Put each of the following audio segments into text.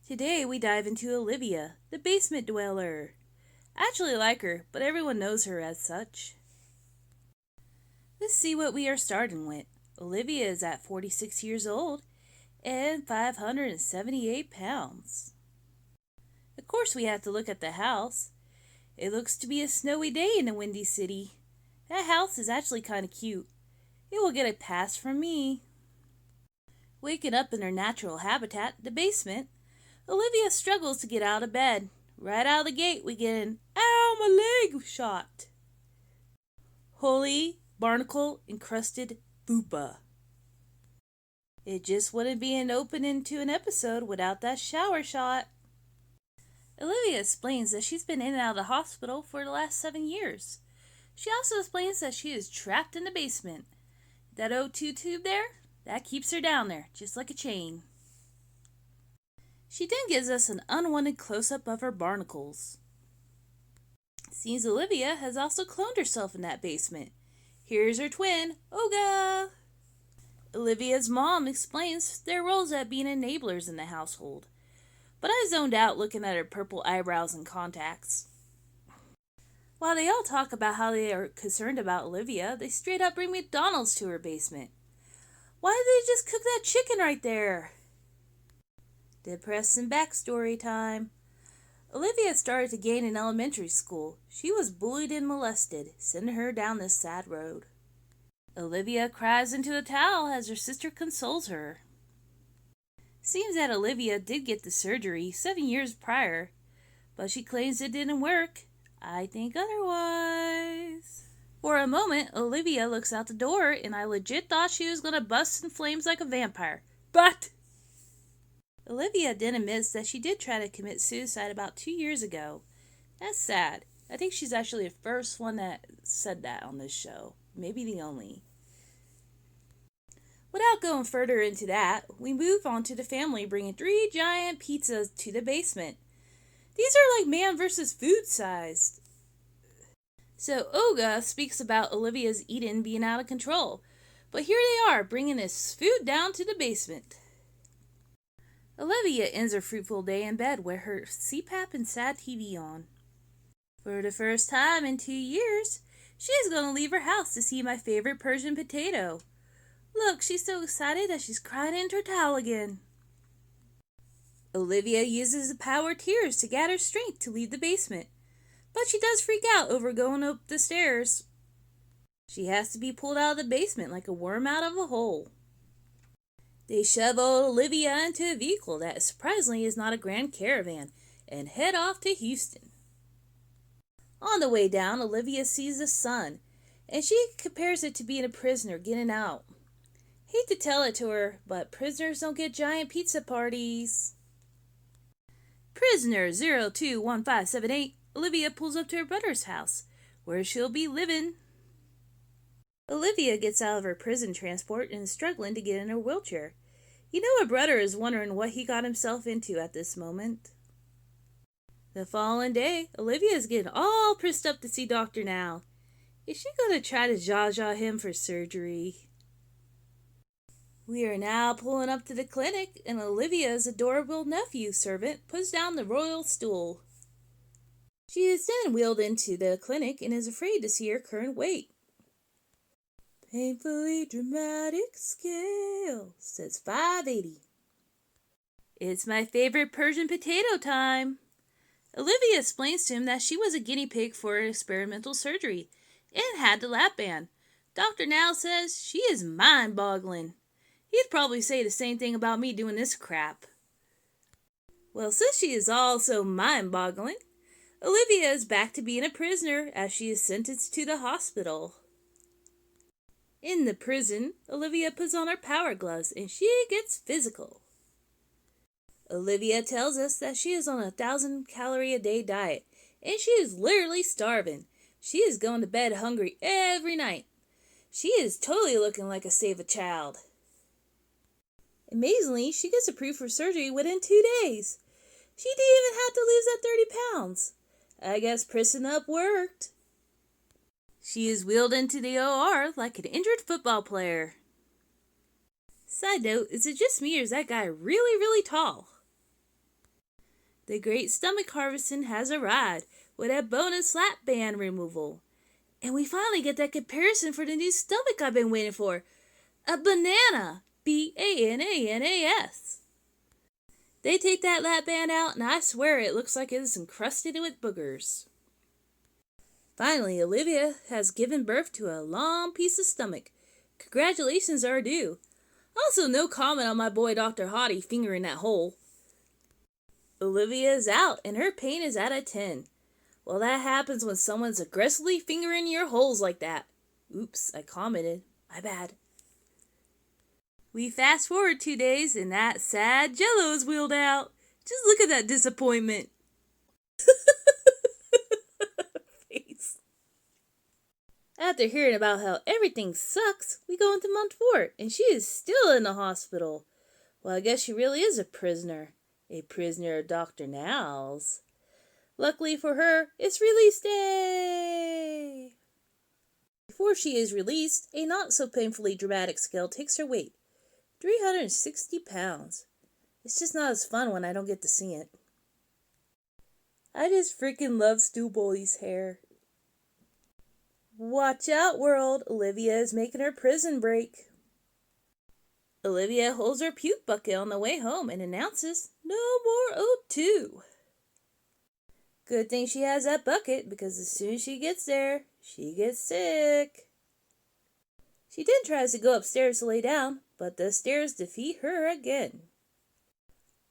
Today we dive into Olivia, the basement dweller. I actually like her, but everyone knows her as such. Let's see what we are starting with. Olivia is at 46 years old and 578 pounds. Of course, we have to look at the house. It looks to be a snowy day in the Windy City. That house is actually kind of cute. It will get a pass from me. Waking up in her natural habitat, the basement, Olivia struggles to get out of bed. Right out of the gate, we get an "ow, my leg" shot. Holy barnacle encrusted fupa. It just wouldn't be an opening to an episode without that shower shot. Olivia explains that she's been in and out of the hospital for the last 7 years. She also explains that she is trapped in the basement. That O2 tube there, that keeps her down there, just like a chain. She then gives us an unwanted close-up of her barnacles. Seems Olivia has also cloned herself in that basement. Here's her twin, Olga. Olivia's mom explains their roles at being enablers in the household, but I zoned out looking at her purple eyebrows and contacts. While they all talk about how they are concerned about Olivia, they straight up bring McDonald's to her basement. Why did they just cook that chicken right there? Depressing backstory time. Olivia started to gain in elementary school. She was bullied and molested, sending her down this sad road. Olivia cries into a towel as her sister consoles her. Seems that Olivia did get the surgery 7 years prior, but she claims it didn't work. I think otherwise. For a moment, Olivia looks out the door, and I legit thought she was going to bust in flames like a vampire. But Olivia then admits that she did try to commit suicide about 2 years ago. That's sad. I think she's actually the first one that said that on this show. Maybe the only. Without going further into that, we move on to the family bringing 3 giant pizzas to the basement. These are like man versus food sized. So Olga speaks about Olivia's eating being out of control. But here they are, bringing this food down to the basement. Olivia ends her fruitful day in bed with her CPAP and sad TV on. For the first time in 2 years, she is going to leave her house to see my favorite Persian potato. Look, she's so excited that she's crying into her towel again. Olivia uses the power of tears to gather strength to leave the basement, but she does freak out over going up the stairs. She has to be pulled out of the basement like a worm out of a hole. They shove old Olivia into a vehicle that surprisingly is not a Grand Caravan and head off to Houston. On the way down, Olivia sees the sun, and she compares it to being a prisoner getting out. Hate to tell it to her, but prisoners don't get giant pizza parties. Prisoner 021578, Olivia pulls up to her brother's house, where she'll be living. Olivia gets out of her prison transport and is struggling to get in her wheelchair. You know her brother is wondering what he got himself into at this moment. The following day, Olivia is getting all pressed up to see Dr. Now. Is she going to try to zha-zha him for surgery? We are now pulling up to the clinic, and Olivia's adorable nephew servant puts down the royal stool. She is then wheeled into the clinic and is afraid to see her current weight. Painfully dramatic scale says 580. It's my favorite Persian potato time. Olivia explains to him that she was a guinea pig for an experimental surgery and had the lap band. Dr. Now says she is mind-boggling. He'd probably say the same thing about me doing this crap. Well, since she is also mind-boggling, Olivia is back to being a prisoner as she is sentenced to the hospital. In the prison, Olivia puts on her power gloves and she gets physical. Olivia tells us that she is on a 1,000-calorie-a-day diet and she is literally starving. She is going to bed hungry every night. She is totally looking like a save-a-child. Amazingly, she gets approved for surgery within 2 days. She didn't even have to lose that 30 pounds. I guess pressing up worked. She is wheeled into the OR like an injured football player. Side note, is it just me or is that guy really, really tall? The great stomach harvesting has arrived with a bonus lap band removal. And we finally get that comparison for the new stomach I've been waiting for. A banana. Bananas. They take that lap band out and I swear it looks like it is encrusted with boogers. Finally, Olivia has given birth to a long piece of stomach. Congratulations are due. Also, no comment on my boy Dr. Hottie fingering that hole. Olivia is out and her pain is at a 10. Well, that happens when someone's aggressively fingering your holes like that. Oops, I commented. My bad. We fast forward 2 days and that sad Jello is wheeled out. Just look at that disappointment. Face. After hearing about how everything sucks, we go into month 4 and she is still in the hospital. Well, I guess she really is a prisoner. A prisoner of Dr. Now's. Luckily for her, it's release day! Before she is released, a not so painfully dramatic scale takes her weight. 360 pounds. It's just not as fun when I don't get to see it. I just freaking love Stu Bully's hair. Watch out, world. Olivia is making her prison break. Olivia holds her puke bucket on the way home and announces, "No more O2." Good thing she has that bucket because as soon as she gets there, she gets sick. She then tries to go upstairs to lay down, but the stairs defeat her again.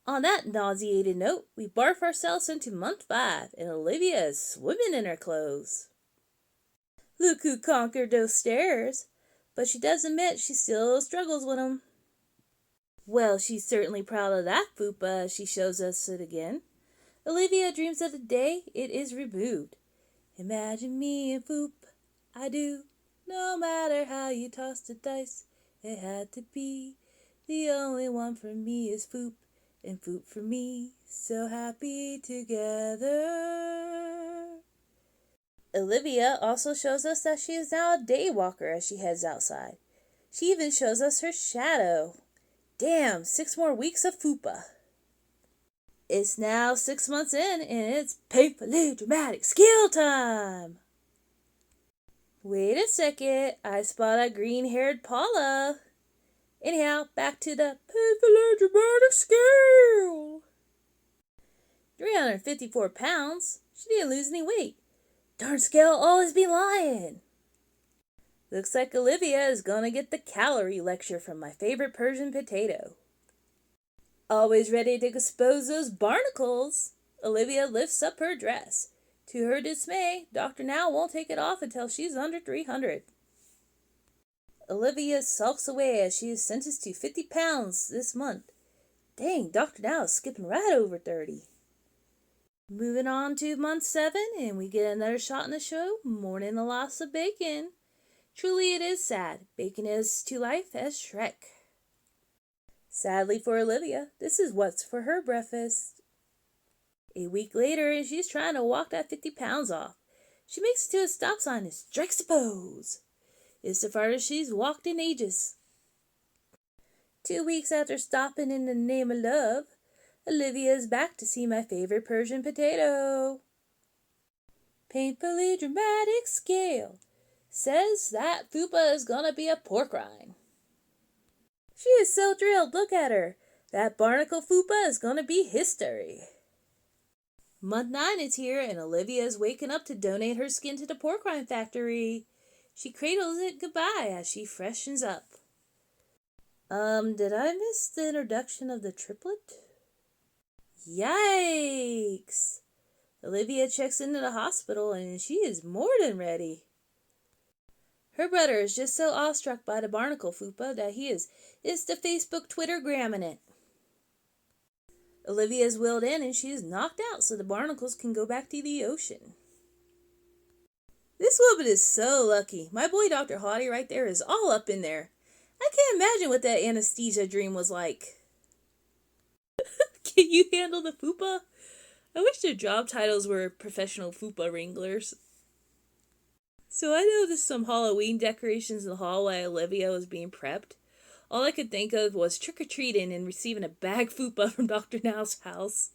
On that nauseated note, we barf ourselves into month 5 and Olivia is swimming in her clothes. Look who conquered those stairs, but she does admit she still struggles with them. Well, she's certainly proud of that fupa as she shows us it again. Olivia dreams of the day it is removed. Imagine me and Foop, I do. No matter how you toss the dice, it had to be. The only one for me is Foop, and Foop for me. So happy together. Olivia also shows us that she is now a day walker as she heads outside. She even shows us her shadow. Damn, 6 more weeks of Fupa. It's now 6 months in, and it's painfully dramatic skill time. Wait a second, I spot a green-haired Paula. Anyhow, back to the painfully dramatic scale. 354 pounds. She didn't lose any weight. Darn scale always be lying. Looks like Olivia is gonna get the calorie lecture from my favorite Persian potato. Always ready to expose those barnacles, Olivia lifts up her dress. To her dismay, Dr. Now won't take it off until she's under 300. Olivia sulks away as she is sentenced to 50 pounds this month. Dang, Dr. Now is skipping right over 30. Moving on to month 7, and we get another shot in the show, mourning the loss of Bacon. Truly it is sad. Bacon is to life as Shrek. Sadly for Olivia, this is what's for her breakfast. A week later, and she's trying to walk that 50 pounds off. She makes it to a stop sign and strikes a pose. It's the farthest she's walked in ages. 2 weeks after stopping in the name of love, Olivia is back to see my favorite Persian potato. Painfully dramatic scale says that Fupa is gonna be a pork rind. She is so thrilled, look at her. That barnacle Fupa is gonna be history. Month 9 is here and Olivia is waking up to donate her skin to the pork rind factory. She cradles it goodbye as she freshens up. Did I miss the introduction of the triplet? Yikes! Olivia checks into the hospital and she is more than ready. Her brother is just so awestruck by the barnacle Fupa that he is Insta Facebook Twitter gramming it. Olivia is wheeled in and she is knocked out so the barnacles can go back to the ocean. This woman is so lucky. My boy Dr. Hottie right there is all up in there. I can't imagine what that anesthesia dream was like. Can you handle the Fupa? I wish their job titles were professional Fupa wranglers. So I noticed some Halloween decorations in the hall while Olivia was being prepped. All I could think of was trick-or-treating and receiving a bag Fupa from Dr. Now's house.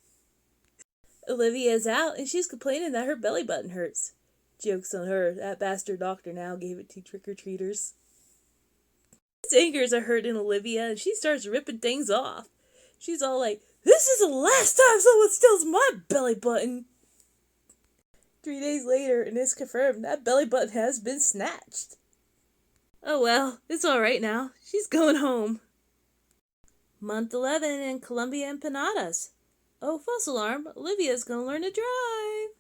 Olivia's out and she's complaining that her belly button hurts. Joke's on her, that bastard Dr. Now gave it to trick-or-treaters. His fingers are hurting Olivia and she starts ripping things off. She's all like, "This is the last time someone steals my belly button." 3 days later, and it's confirmed that belly button has been snatched. Oh well, it's alright now. She's going home. Month 11 in Columbia Empanadas. Oh, false alarm, Olivia's gonna learn to drive.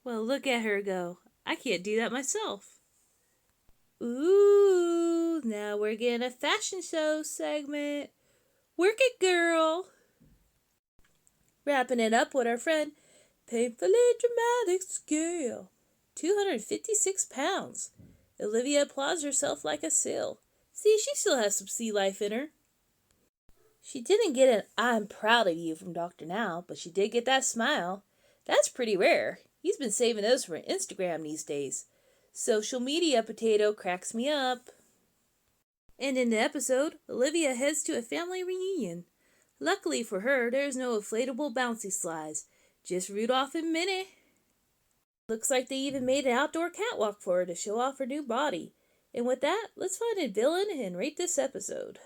Well, look at her go. I can't do that myself. Ooh, now we're getting a fashion show segment. Work it, girl. Wrapping it up with our friend, Painfully Dramatic Scale. 256 pounds. Olivia applauds herself like a seal. See, she still has some sea life in her. She didn't get an "I'm proud of you" from Dr. Now, but she did get that smile. That's pretty rare. He's been saving those for Instagram these days. Social media potato cracks me up. And in the episode, Olivia heads to a family reunion. Luckily for her, there's no inflatable bouncy slides, just Rudolph and Minnie. Looks like they even made an outdoor catwalk for her to show off her new body. And with that, let's find a villain and rate this episode.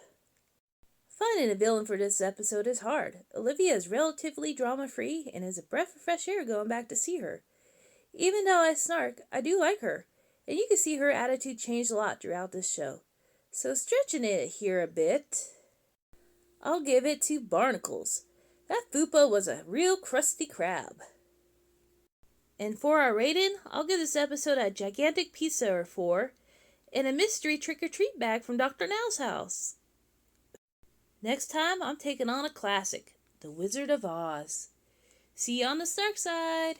Finding a villain for this episode is hard. Olivia is relatively drama-free and is a breath of fresh air going back to see her. Even though I snark, I do like her, and you can see her attitude changed a lot throughout this show. So stretching it here a bit, I'll give it to barnacles. That fupa was a real crusty crab. And for our rating, I'll give this episode a gigantic pizza or 4, and a mystery trick-or-treat bag from Dr. Now's house. Next time, I'm taking on a classic, The Wizard of Oz. See you on the snark side.